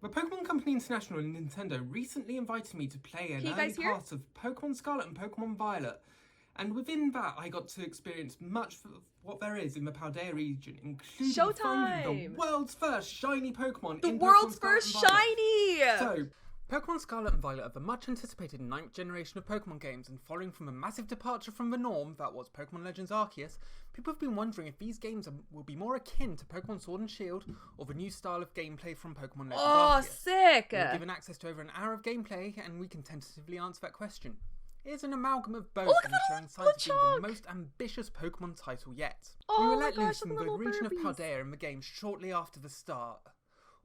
The Pokemon Company International and Nintendo recently invited me to play an early part of Pokemon Scarlet and Pokemon Violet. And within that, I got to experience much of what there is in the Paldea region, including finding the world's first shiny Pokemon in Pokemon Scarlet and Violet. So, Pokemon Scarlet and Violet are the much anticipated 9th generation of Pokemon games, and following from a massive departure from the norm that was Pokemon Legends Arceus, people have been wondering if these games will be more akin to Pokemon Sword and Shield or the new style of gameplay from Pokemon Legends Arceus. Sick! We're given access to over an hour of gameplay, and we can tentatively answer that question. It is an amalgam of both, and is showing signs of being the most ambitious Pokemon title yet. We were let loose in the region of Paldea in the game shortly after the start.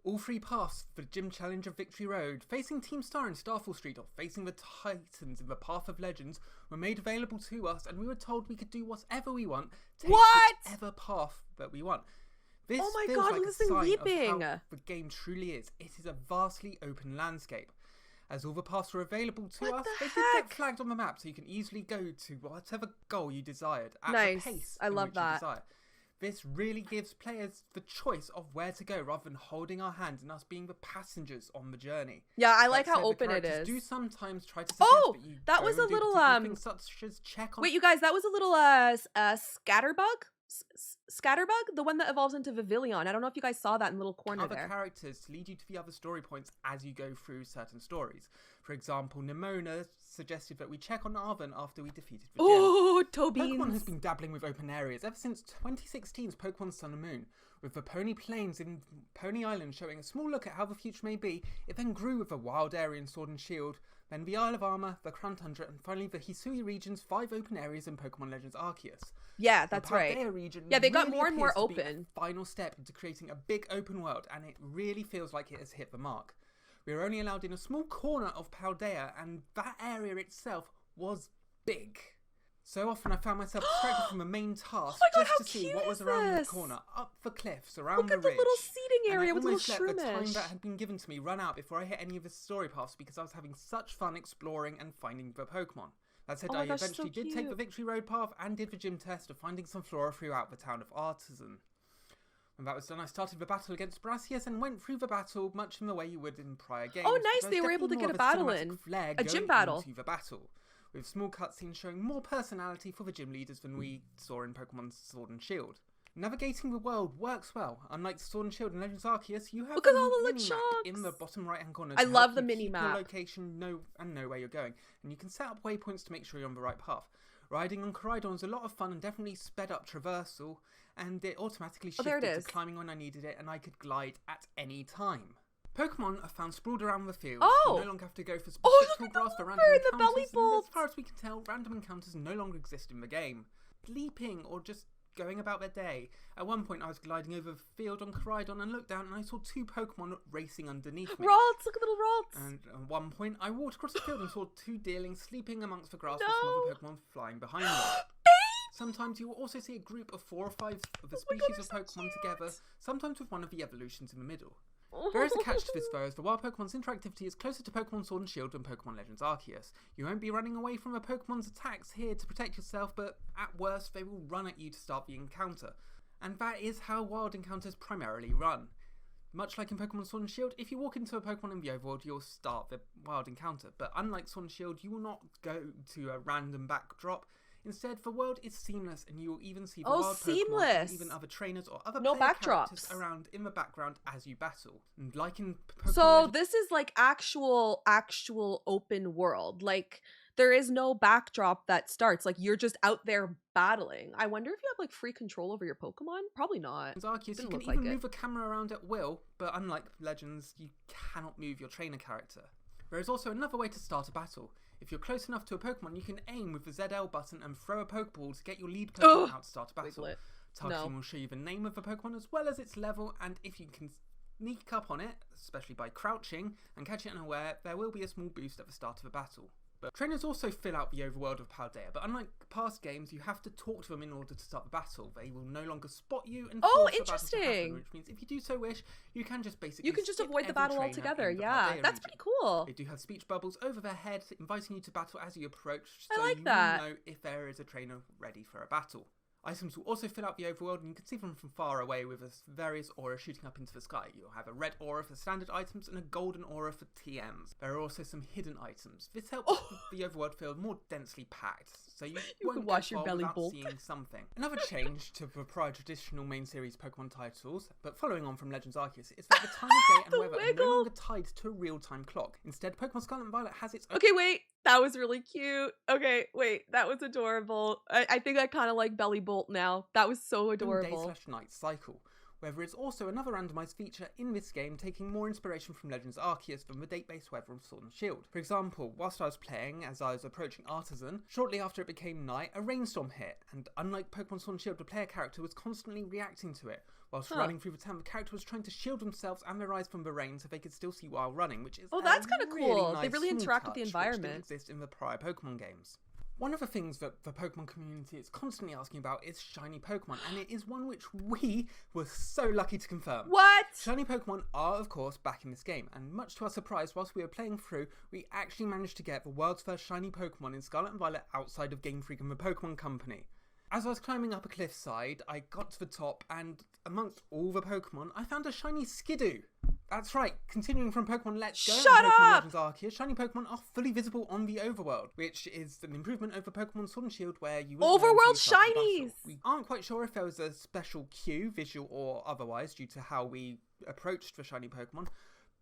All three paths for Gym Challenge of Victory Road, facing Team Star in Starfall Street or facing the Titans in the Path of Legends, were made available to us, and we were told we could do whatever we want, take whichever path that we want. This feels like a sign of how the game truly is. It is a vastly open landscape. As all the paths were available to us, they did get flagged on the map, so you can easily go to whatever goal you desired at the pace in which you desire. This really gives players the choice of where to go rather than holding our hand and us being the passengers on the journey. Yeah, I like how open it is. Do sometimes try to suggest that you that was a little things such as check on. Wait, you guys, that was a little scatterbug? Scatterbug, the one that evolves into Vivillon. I don't know if you guys saw that in the little corner there. Other characters lead you to the other story points as you go through certain stories. For example, Nimona suggested that we check on Arven after we defeated the gym. Oh, Tobeans! Pokemon has been dabbling with open areas ever since 2016's Pokemon Sun and Moon. With the Pony Plains in Pony Island showing a small look at how the future may be, it then grew with the wild area in Sword and Shield, then the Isle of Armor, the Crown Tundra, and finally the Hisui region's 5 open areas in Pokemon Legends Arceus. Yeah, that's right. Region yeah, they got really more and more open. open. Final step into creating a big open world, and it really feels like it has hit the mark. We were only allowed in a small corner of Paldea, and that area itself was big. So often I found myself distracted from the main task just to see what was around the corner, up the cliffs, around the ridge. Look at the little seating area with little shroomish. The time that had been given to me run out before I hit any of the story paths because I was having such fun exploring and finding the Pokemon. That said, I eventually did take the Victory Road path and did the gym test of finding some flora throughout the town of Artisan. When that was done, I started the battle against Brassius and went through the battle much in the way you would in prior games. Oh, nice! They were able to get a battle in. A gym battle. Into the battle, with small cutscenes showing more personality for the gym leaders than we saw in Pokemon Sword and Shield. Navigating the world works well. Unlike Sword and Shield and Legends Arceus, you have a mini-map in the bottom right-hand corner. I love the mini-map. Your location, know where you're going, and you can set up waypoints to make sure you're on the right path. Riding on Koraidon is a lot of fun and definitely sped up traversal, and it automatically shifted to climbing when I needed it, and I could glide at any time. Pokemon are found sprawled around the field. You no longer have to go for specific tall grass for random encounters. As far as we can tell, random encounters no longer exist in the game. Bleeping or just going about their day. At one point I was gliding over the field on Koraidon and looked down and I saw 2 Pokemon racing underneath me. Ralts, look at little Ralts. And at one point I walked across the field and saw 2 deerlings sleeping amongst the grass with some other Pokemon flying behind them. Sometimes you will also see a group of 4 or 5 of the species of Pokemon together, sometimes with one of the evolutions in the middle. There is a catch to this though, as the wild Pokemon's interactivity is closer to Pokemon Sword and Shield than Pokemon Legends Arceus. You won't be running away from a Pokemon's attacks here to protect yourself, but at worst they will run at you to start the encounter. And that is how wild encounters primarily run. Much like in Pokemon Sword and Shield, if you walk into a Pokemon in the overworld, you'll start the wild encounter. But unlike Sword and Shield, you will not go to a random backdrop. Instead, the world is seamless, and you will even see the wild Pokemon and even other trainers or other player characters around in the background as you battle. And like in Pokemon this is like actual open world. Like, there is no backdrop that starts. Like, you're just out there battling. I wonder if you have like free control over your Pokemon? Probably not. Arceus, you can even move the camera around at will, but unlike Legends, you cannot move your trainer character. There is also another way to start a battle. If you're close enough to a Pokemon, you can aim with the ZL button and throw a Pokeball to get your lead Pokemon out to start a battle. Targeting will show you the name of the Pokemon as well as its level, and if you can sneak up on it, especially by crouching, and catch it unaware, there will be a small boost at the start of a battle. But trainers also fill out the overworld of Paldea, but unlike past games, you have to talk to them in order to start the battle. They will no longer spot you and force the battle to happen, which means if you do so wish, you can just basically avoid the battle altogether. Yeah, that's pretty cool. They do have speech bubbles over their head, inviting you to battle as you approach, so you will know if there is a trainer ready for a battle. Items will also fill out the overworld, and you can see them from far away with various auras shooting up into the sky. You'll have a red aura for standard items and a golden aura for TMs. There are also some hidden items. This helps the overworld feel more densely packed, so you won't can wash go your far belly without bolt. seeing something. Another change to the prior traditional main series Pokemon titles, but following on from Legends Arceus, is that the time of day and weather are no longer tied to a real-time clock. Instead, Pokemon Scarlet and Violet has its own... Okay, wait. That was really cute. Okay, wait. That was adorable. I think I kind of like Belly Bolt now. That was so adorable. Day/night cycle, where there is also another randomized feature in this game taking more inspiration from Legends Arceus than the date-based weather of Sword and Shield. For example, whilst I was playing, as I was approaching Artisan, shortly after it became night, a rainstorm hit, and unlike Pokemon Sword and Shield, the player character was constantly reacting to it. Whilst running through the town, the character was trying to shield themselves and their eyes from the rain so they could still see while running, which is that's kind of cool. Nice, they really interact with the which environment. didn't exist in the prior Pokemon games. One of the things that the Pokemon community is constantly asking about is shiny Pokemon, and it is one which we were so lucky to confirm. What? Shiny Pokemon are, of course, back in this game, and much to our surprise, whilst we were playing through, we actually managed to get the world's first shiny Pokemon in Scarlet and Violet outside of Game Freak and the Pokemon Company. As I was climbing up a cliffside, I got to the top, and amongst all the Pokemon, I found a shiny Skidoo. That's right, continuing from Pokemon Let's Go Shut and Pokemon up! Legends Arceus, shiny Pokemon are fully visible on the overworld, which is an improvement over Pokemon Sword and Shield where you Overworld Shinies! We aren't quite sure if there was a special cue, visual or otherwise, due to how we approached the shiny Pokemon,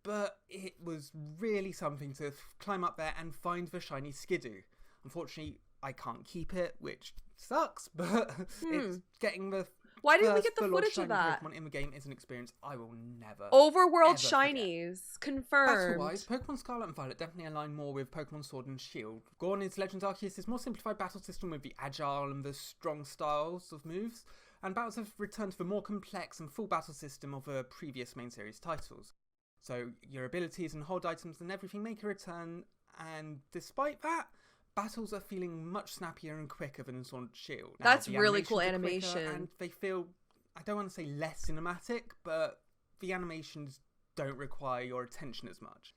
but it was really something to climb up there and find the shiny Skidoo. Unfortunately, I can't keep it, which sucks, but it's getting the... Why didn't we get the footage of that? Pokemon in the game is an experience I will never Overworld Shinies Shinies. Confirmed. Battle-wise, Pokemon Scarlet and Violet definitely align more with Pokemon Sword and Shield. Gorn's Legends Arceus' more simplified battle system with the agile and the strong styles of moves, and battles have returned to the more complex and full battle system of the previous main series titles. So your abilities and hold items and everything make a return, and despite that, battles are feeling much snappier and quicker than in Sword and Shield. Now, that's really cool animation. And they feel, I don't want to say less cinematic, but the animations don't require your attention as much.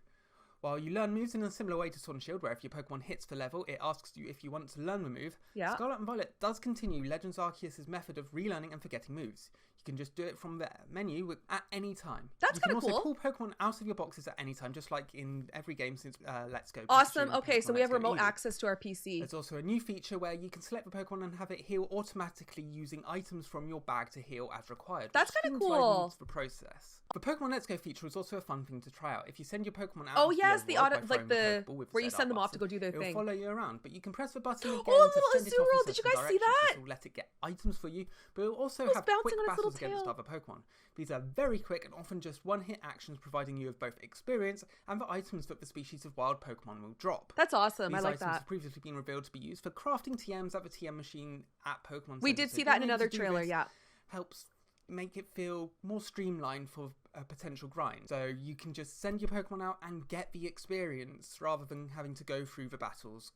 While you learn moves in a similar way to Sword and Shield, where if your Pokemon hits the level, it asks you if you want to learn the move, Scarlet and Violet does continue Legends Arceus' method of relearning and forgetting moves. You can just do it from the menu at any time. That's kind of cool. You can also pull Pokemon out of your boxes at any time, just like in every game since Let's Go. Awesome. Okay, so we have remote access to our PC. There's also a new feature where you can select the Pokemon and have it heal automatically using items from your bag to heal as required. That's kind of cool. The process. The Pokemon Let's Go feature is also a fun thing to try out. If you send your Pokemon out, the auto, like the where you send them off to go do their thing. It'll follow you around, but you can press the button again to send it off in Did you guys directions, see that? which will let it get items for you, but it'll also have quick battles against other Pokemon. These are very quick and often just one-hit actions, providing you with both experience and the items that the species of wild Pokemon will drop. That's awesome. These I like items that. have previously been revealed to be used for crafting TMs at the TM machine at Pokemon We Center. did So see that in another trailer, yeah. Helps make it feel more streamlined for a potential grind. So you can just send your Pokemon out and get the experience rather than having to go through the battles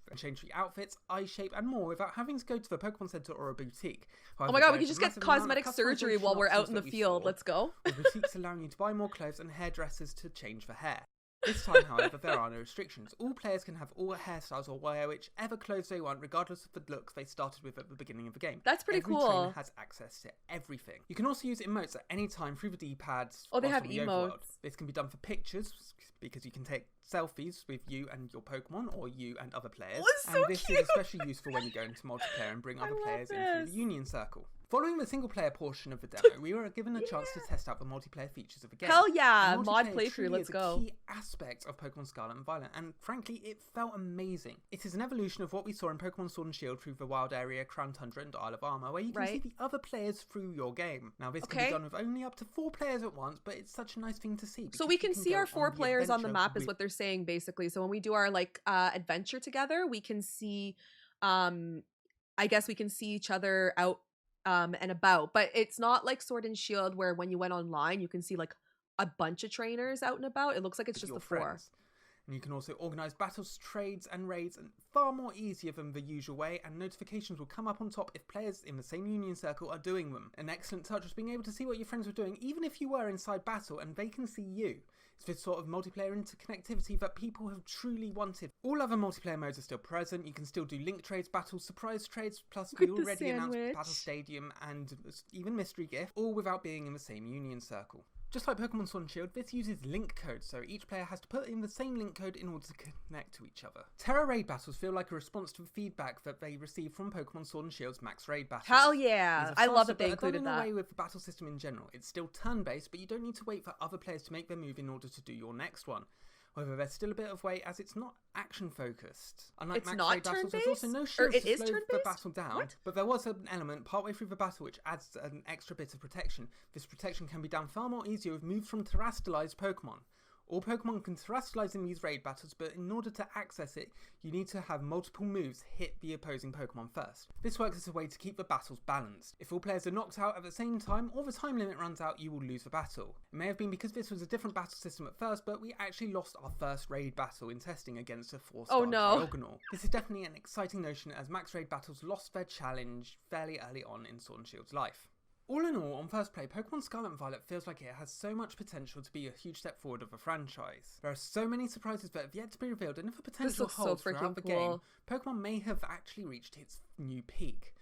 and change the outfits, eye shape and more without having to go to the Pokemon Center or a boutique. However, oh my god, we can just get cosmetic surgery while we're out in the field. Let's go. The boutiques allowing you to buy more clothes and hairdressers to change the hair. This time, however, there are no restrictions. All players can have all hairstyles or wear whichever clothes they want, regardless of the looks they started with at the beginning of the game. That's pretty cool. Every trainer has access to everything. You can also use emotes at any time through the D-pads. Oh, they have emotes. This can be done for pictures, because you can take selfies with you and your Pokemon, or you and other players. So this cute. is especially useful when you go into multiplayer and bring other players in through the Union Circle. Following the single-player portion of the demo, we were given a chance to test out the multiplayer features of the game. Hell yeah, mod playthrough, playthrough, let's go. It's a key aspect of Pokemon Scarlet and Violet, and frankly, it felt amazing. It is an evolution of what we saw in Pokemon Sword and Shield through the Wild Area, Crown Tundra, and Isle of Armor, where you can see the other players through your game. Now, this can be done with only up to 4 players at once, but it's such a nice thing to see. So we can see our 4 players on the map, is what they're saying, basically. So when we do our adventure together, we can see, I guess we can see each other out and about, but it's not like Sword and Shield where when you went online you can see like a bunch of trainers out and about. It looks like it's just the 4. And you can also organise battles, trades and raids far more easier than the usual way, and notifications will come up on top if players in the same union circle are doing them. An excellent touch was being able to see what your friends were doing even if you were inside battle and they can see you. It's this sort of multiplayer interconnectivity that people have truly wanted. All other multiplayer modes are still present. You can still do link trades, battles, surprise trades, plus the already announced Battle Stadium and even Mystery Gift, all without being in the same union circle. Just like Pokemon Sword and Shield, this uses link codes, so each player has to put in the same link code in order to connect to each other. Terra Raid battles feel like a response to the feedback that they received from Pokemon Sword and Shield's Max Raid battles. Hell yeah! I love that they included that. Away with the battle system in general. It's still turn-based, but you don't need to wait for other players to make their move in order to do your next one. However, there's still a bit of wait as it's not action-focused. Unlike Max Raid battles, there's also no shields to slow the battle down, but there was an element partway through the battle which adds an extra bit of protection. This protection can be done far more easier with moves from terrestrialized Pokemon. All Pokemon can terrestrialize in these raid battles, but in order to access it, you need to have multiple moves hit the opposing Pokemon first. This works as a way to keep the battles balanced. If all players are knocked out at the same time, or the time limit runs out, you will lose the battle. It may have been because this was a different battle system at first, but we actually lost our first raid battle in testing against a 4-star Diagonal. This is definitely an exciting notion as Max Raid battles lost their challenge fairly early on in Sword and Shield's life. All in all, on first play, Pokemon Scarlet and Violet feels like it has so much potential to be a huge step forward of the franchise. There are so many surprises that have yet to be revealed, and if the potential holds throughout the game, Pokemon may have actually reached its new peak.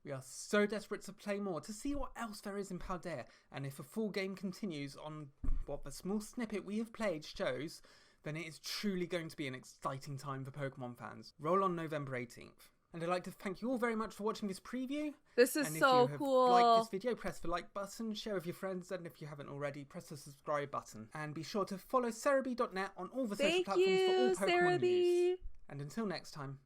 We are so desperate to play more, to see what else there is in Paldea, and if a full game continues on what the small snippet we have played shows, then it is truly going to be an exciting time for Pokemon fans. Roll on November 18th. And I'd like to thank you all very much for watching this preview. This is so cool. If you have liked this video, press the like button, share with your friends, and if you haven't already, press the subscribe button. And be sure to follow Cerebi.net on all the social platforms for all Pokemon news. And until next time,